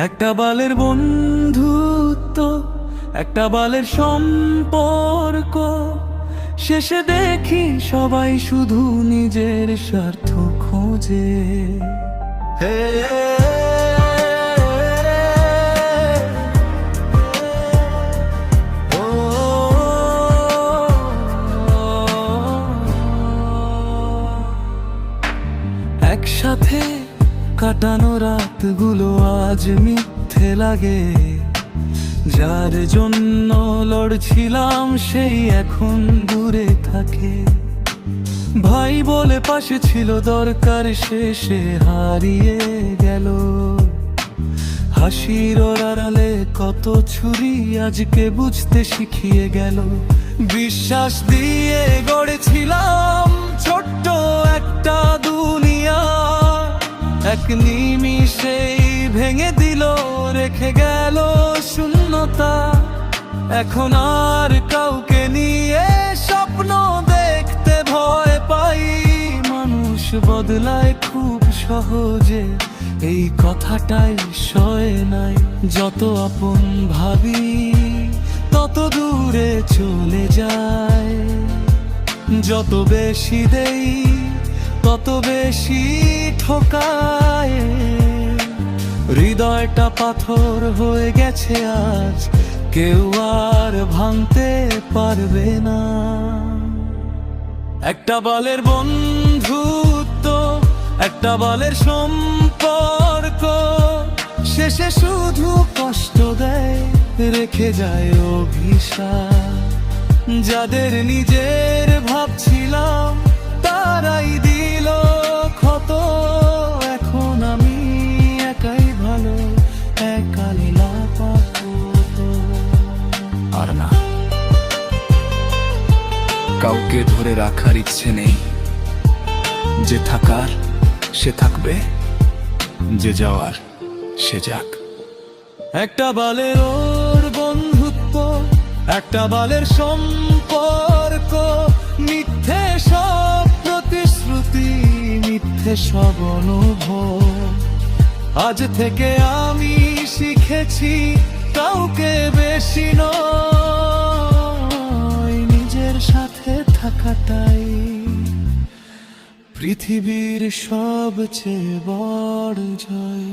একটা বালের বন্ধুত্ব, একটা বালের সম্পর্ক, শেষে দেখি সবাই শুধু নিজের স্বার্থ খোঁজে। হে একসাথে কাটানো রাতগুলো আজ মিথ্যে লাগে। যার জন্য লড়ছিলাম সেই এখন দূরে থাকে। ভাই বলে পাশে ছিল দরকার শেষে হারিয়ে গেল। হাসির আড়ালে কত ছুরি আজকে বুঝতে শিখিয়ে গেল। বিশ্বাস দিয়ে গড়েছিলাম ছোট্ট একটা দুনিয়া, এক নিমিষেই ভেঙে দিল, রেখে গেল শূন্যতা। এখন আর কাউকে নিয়ে স্বপ্ন দেখতে ভয় পাই। মানুষ বদলায় খুব সহজে, এই কথাটাই সয় নাই। যত আপন ভাবি তত দূরে চলে যায়, যত বেশি দেই তত বেশি ঠকায়। হৃদয়টা পাথর হয়ে গেছে আজ, কেউ আর ভাঙতে পারবে না। একটা বালের বন্ধুত্ব, একটা বালের সম্পর্ক, শেষে শুধু কষ্ট দেয়, রেখে যায় অভিশাপ। যাদের নিজের ভাবছিলাম তারাই দিল ক্ষত। এখন আমি একাই ভালো, একা লীলা পাথর। আর না, কাউকে ধরে রাখার ইচ্ছে নেই। যে থাকার সে থাকবে, যে যাওয়ার সে যাক। একটা বালের ওর বন্ধুত্ব, একটা বালের সম্পর্ক, মিথ্যে সব প্রতিশ্রুতি, মিথ্যে সব অনুভব। আজ থেকে আমি শিখেছি কাউকে বেশি নয়, নিজের সাথে থাকাটাই পৃথিবীর সবচেয়ে বড় জয়।